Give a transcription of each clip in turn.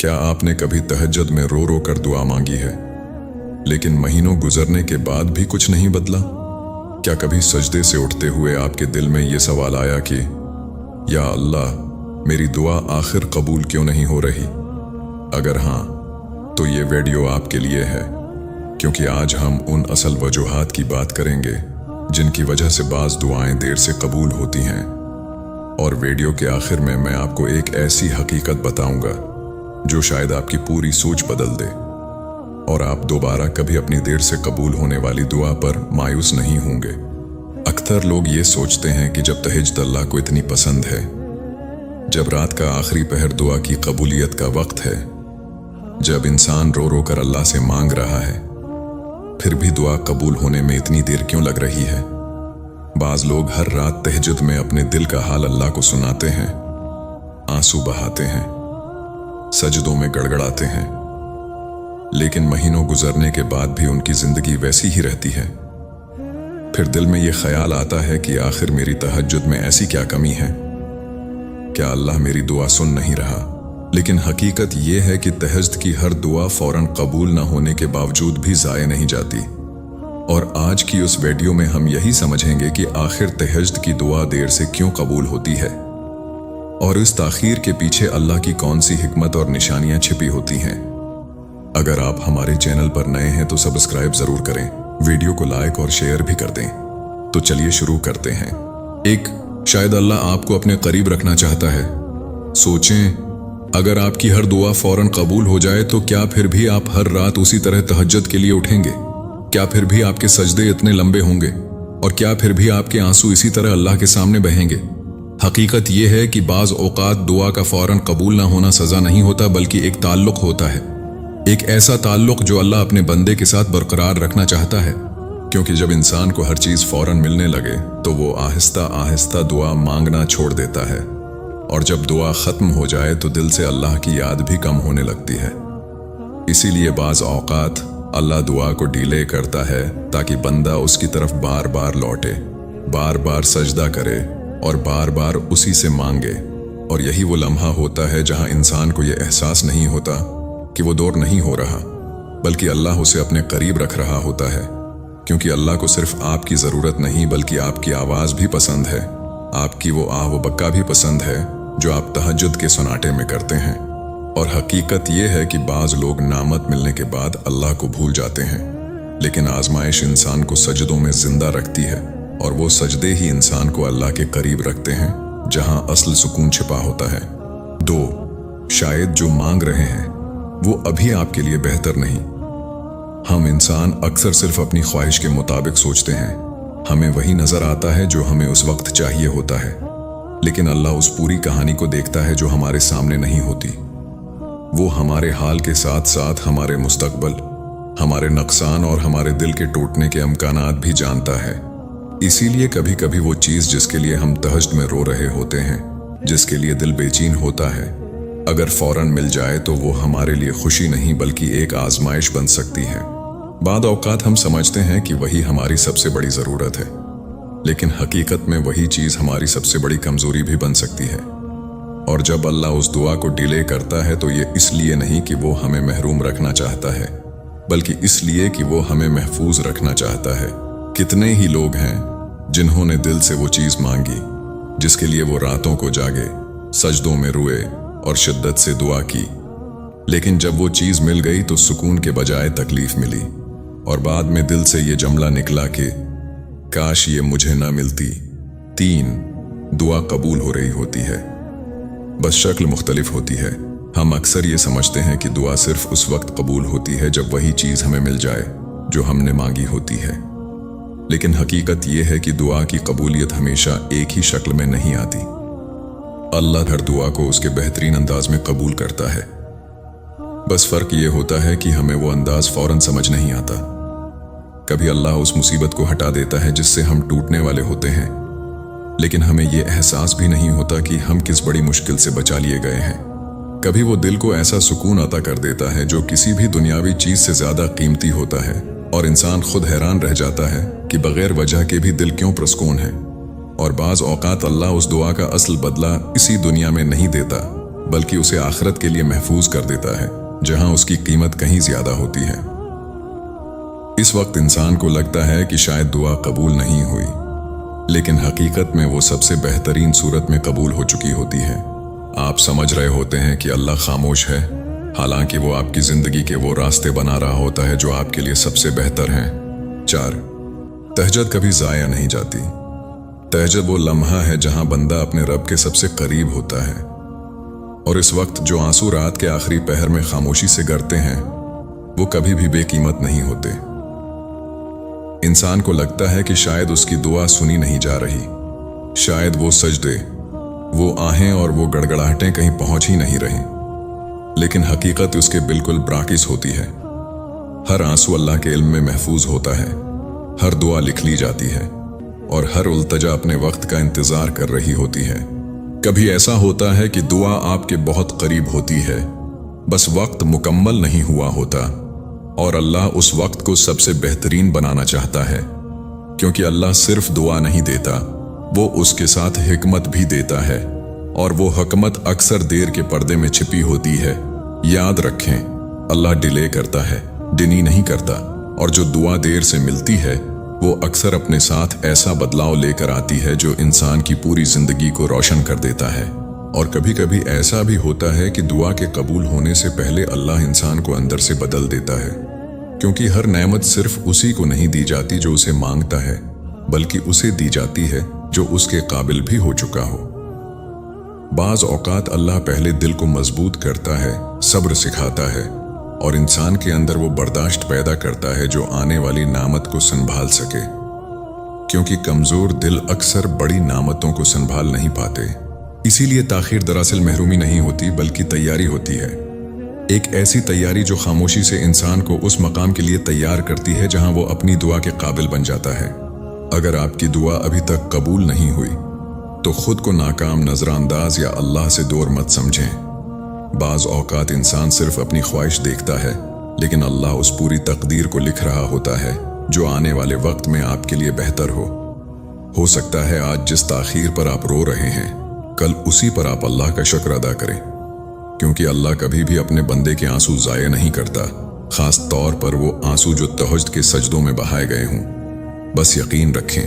क्या आपने कभी तहज्जुद में रो रो कर दुआ मांगी है, लेकिन महीनों गुजरने के बाद भी कुछ नहीं बदला? क्या कभी सजदे से उठते हुए आपके दिल में ये सवाल आया कि या अल्लाह, मेरी दुआ आखिर कबूल क्यों नहीं हो रही? अगर हाँ, तो ये वीडियो आपके लिए है, क्योंकि आज हम उन असल वजूहात की बात करेंगे जिनकी वजह से बाज़ दुआएं देर से कबूल होती हैं। और वीडियो के आखिर में मैं आपको एक ऐसी हकीकत बताऊंगा जो शायद आपकी पूरी सोच बदल दे और आप दोबारा कभी अपनी देर से कबूल होने वाली दुआ पर मायूस नहीं होंगे। अक्सर लोग ये सोचते हैं कि जब तहज्जुद अल्लाह को इतनी पसंद है, जब रात का आखिरी पहर दुआ की कबूलियत का वक्त है, जब इंसान रो रो कर अल्लाह से मांग रहा है, फिर भी दुआ कबूल होने में इतनी देर क्यों लग रही है? बाज लोग हर रात तहज्जुद में अपने दिल का हाल अल्लाह को सुनाते हैं, आंसू बहाते हैं, सजदों में गड़गड़ाते हैं, लेकिन महीनों गुजरने के बाद भी उनकी जिंदगी वैसी ही रहती है। फिर दिल में यह ख्याल आता है कि आखिर मेरी तहज्जुद में ऐसी क्या कमी है? क्या अल्लाह मेरी दुआ सुन नहीं रहा? लेकिन हकीकत यह है कि तहज्जुद की हर दुआ फौरन कबूल न होने के बावजूद भी ज़ाये नहीं जाती। और आज की उस वीडियो में हम यही समझेंगे कि आखिर तहज्जुद की दुआ देर से क्यों कबूल होती है और इस ताखीर के पीछे अल्लाह की कौन सी हिकमत और निशानियां छिपी होती हैं। अगर आप हमारे चैनल पर नए हैं तो सब्सक्राइब जरूर करें, वीडियो को लाइक और शेयर भी कर दें। तो चलिए शुरू करते हैं। एक, शायद अल्लाह आपको अपने करीब रखना चाहता है। सोचें, अगर आपकी हर दुआ फौरन कबूल हो जाए तो क्या फिर भी आप हर रात उसी तरह तहज्जुद के लिए उठेंगे? क्या फिर भी आपके सजदे इतने लंबे होंगे? और क्या फिर भी आपके आंसू इसी तरह अल्लाह के सामने बहेंगे? हकीकत यह है कि बाज़ औक़ात दुआ का फौरन कबूल ना होना सज़ा नहीं होता, बल्कि एक ताल्लुक़ होता है, एक ऐसा ताल्लुक़ जो अल्लाह अपने बंदे के साथ बरकरार रखना चाहता है। क्योंकि जब इंसान को हर चीज़ फौरन मिलने लगे तो वो आहिस्ता आहिस्ता दुआ मांगना छोड़ देता है, और जब दुआ ख़त्म हो जाए तो दिल से अल्लाह की याद भी कम होने लगती है। इसीलिए बाज़ औक़ात अल्लाह दुआ को डिले करता है ताकि बंदा उसकी तरफ बार बार लौटे, बार बार सजदा करे और बार बार उसी से मांगे। और यही वो लम्हा होता है जहां इंसान को यह एहसास नहीं होता कि वो दूर नहीं हो रहा, बल्कि अल्लाह उसे अपने करीब रख रहा होता है। क्योंकि अल्लाह को सिर्फ आपकी ज़रूरत नहीं बल्कि आपकी आवाज़ भी पसंद है, आपकी वो आह व बक्का भी पसंद है जो आप तहज्जुद के सन्नाटे में करते हैं। और हकीकत यह है कि बाज़ लोग नामत मिलने के बाद अल्लाह को भूल जाते हैं, लेकिन आजमाइश इंसान को सजदों में जिंदा रखती है, और वो सजदे ही इंसान को अल्लाह के करीब रखते हैं जहां असल सुकून छिपा होता है। दो, शायद जो मांग रहे हैं वो अभी आपके लिए बेहतर नहीं। हम इंसान अक्सर सिर्फ अपनी ख्वाहिश के मुताबिक सोचते हैं, हमें वही नजर आता है जो हमें उस वक्त चाहिए होता है, लेकिन अल्लाह उस पूरी कहानी को देखता है जो हमारे सामने नहीं होती। वो हमारे हाल के साथ साथ हमारे मुस्तकबल, हमारे नुकसान और हमारे दिल के टूटने के इम्कानात भी जानता है। इसीलिए कभी कभी वो चीज़ जिसके लिए हम तहज्जुद में रो रहे होते हैं, जिसके लिए दिल बेचैन होता है, अगर फौरन मिल जाए तो वो हमारे लिए खुशी नहीं बल्कि एक आजमाइश बन सकती है। बाद औक़ात हम समझते हैं कि वही हमारी सबसे बड़ी ज़रूरत है, लेकिन हकीकत में वही चीज़ हमारी सबसे बड़ी कमज़ोरी भी बन सकती है। और जब अल्लाह उस दुआ को डिले करता है तो ये इसलिए नहीं कि वो हमें महरूम रखना चाहता है, बल्कि इसलिए कि वो हमें महफूज रखना चाहता है। कितने ही लोग हैं जिन्होंने दिल से वो चीज़ मांगी जिसके लिए वो रातों को जागे, सजदों में रोए और शिद्दत से दुआ की, लेकिन जब वो चीज़ मिल गई तो सुकून के बजाय तकलीफ मिली, और बाद में दिल से ये जुमला निकला कि काश ये मुझे ना मिलती। 3, दुआ कबूल हो रही होती है, बस शक्ल मुख्तलिफ होती है। हम अक्सर ये समझते हैं कि दुआ सिर्फ उस वक्त कबूल होती है जब वही चीज़ हमें मिल जाए जो हमने मांगी होती है, लेकिन हकीकत यह है कि दुआ की कबूलियत हमेशा एक ही शक्ल में नहीं आती। अल्लाह हर दुआ को उसके बेहतरीन अंदाज में कबूल करता है, बस फ़र्क ये होता है कि हमें वो अंदाज फौरन समझ नहीं आता। कभी अल्लाह उस मुसीबत को हटा देता है जिससे हम टूटने वाले होते हैं, लेकिन हमें ये एहसास भी नहीं होता कि हम किस बड़ी मुश्किल से बचा लिए गए हैं। कभी वो दिल को ऐसा सुकून अता कर देता है जो किसी भी दुनियावी चीज़ से ज़्यादा कीमती होता है, और इंसान खुद हैरान रह जाता है कि बगैर वजह के भी दिल क्यों पुरस्कून है। और बाज़ औक़ात अल्लाह उस दुआ का असल बदला इसी दुनिया में नहीं देता, बल्कि उसे आखिरत के लिए महफूज कर देता है, जहां उसकी कीमत कहीं ज्यादा होती है। इस वक्त इंसान को लगता है कि शायद दुआ कबूल नहीं हुई, लेकिन हकीकत में वो सबसे बेहतरीन सूरत में कबूल हो चुकी होती है। आप समझ रहे होते हैं कि अल्लाह खामोश है, हालांकि वो आपकी जिंदगी के वो रास्ते बना रहा होता है जो आपके लिए सबसे बेहतर हैं। 4. तहज्जुद कभी जाया नहीं जाती। तहज्जुद वो लम्हा है जहां बंदा अपने रब के सबसे करीब होता है, और इस वक्त जो आंसू रात के आखिरी पहर में खामोशी से गिरते हैं वो कभी भी बेकीमत नहीं होते। इंसान को लगता है कि शायद उसकी दुआ सुनी नहीं जा रही, शायद वो सजदे, वो आहें और वो गड़गड़ाहटें कहीं पहुंच ही नहीं रही, लेकिन हकीकत उसके बिल्कुल बराकिस होती है। हर आंसू अल्लाह के इल्म में महफूज होता है, हर दुआ लिख ली जाती है, और हर उल्तजा अपने वक्त का इंतजार कर रही होती है। कभी ऐसा होता है कि दुआ आपके बहुत करीब होती है, बस वक्त मुकम्मल नहीं हुआ होता, और अल्लाह उस वक्त को सबसे बेहतरीन बनाना चाहता है, क्योंकि अल्लाह सिर्फ दुआ नहीं देता, वो उसके साथ हिकमत भी देता है, और वो हिकमत अक्सर देर के पर्दे में छिपी होती है। याद रखें, अल्लाह डिले करता है, डिनी नहीं करता, और जो दुआ देर से मिलती है वो अक्सर अपने साथ ऐसा बदलाव लेकर आती है जो इंसान की पूरी जिंदगी को रोशन कर देता है। और कभी कभी ऐसा भी होता है कि दुआ के कबूल होने से पहले अल्लाह इंसान को अंदर से बदल देता है, क्योंकि हर नेमत सिर्फ उसी को नहीं दी जाती जो उसे मांगता है, बल्कि उसे दी जाती है जो उसके काबिल भी हो चुका हो। बाज औकात अल्लाह पहले दिल को मजबूत करता है, सब्र सिखाता है, और इंसान के अंदर वो बर्दाश्त पैदा करता है जो आने वाली नामत को संभाल सके, क्योंकि कमजोर दिल अक्सर बड़ी नामतों को संभाल नहीं पाते। इसीलिए ताखीर दरअसल महरूमी नहीं होती, बल्कि तैयारी होती है, एक ऐसी तैयारी जो खामोशी से इंसान को उस मकाम के लिए तैयार करती है जहां वो अपनी दुआ के काबिल बन जाता है। अगर आपकी दुआ अभी तक कबूल नहीं हुई तो खुद को नाकाम, नजरअंदाज या अल्लाह से दूर मत समझें। बाज औकात इंसान सिर्फ अपनी ख्वाहिश देखता है, लेकिन अल्लाह उस पूरी तकदीर को लिख रहा होता है जो आने वाले वक्त में आपके लिए बेहतर हो सकता है आज जिस ताखीर पर आप रो रहे हैं, कल उसी पर आप अल्लाह का शुक्र अदा करें, क्योंकि अल्लाह कभी भी अपने बंदे के आंसू जाया नहीं करता, खास तौर पर वो आंसू जो तहज्जुद के सजदों में बहाए गए हों। बस यकीन रखें,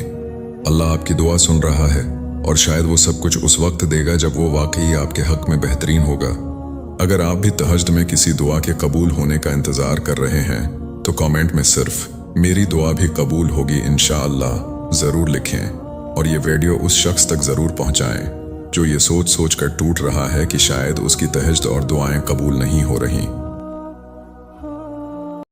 अल्लाह आपकी दुआ सुन रहा है, और शायद वो सब कुछ उस वक्त देगा जब वो वाकई आपके हक में बेहतरीन होगा। अगर आप भी तहज्जुद में किसी दुआ के कबूल होने का इंतजार कर रहे हैं तो कमेंट में सिर्फ मेरी दुआ भी कबूल होगी इंशाअल्लाह जरूर लिखें, और ये वीडियो उस शख्स तक जरूर पहुंचाएं जो ये सोच कर टूट रहा है कि शायद उसकी तहज्जुद और दुआएं कबूल नहीं हो रही।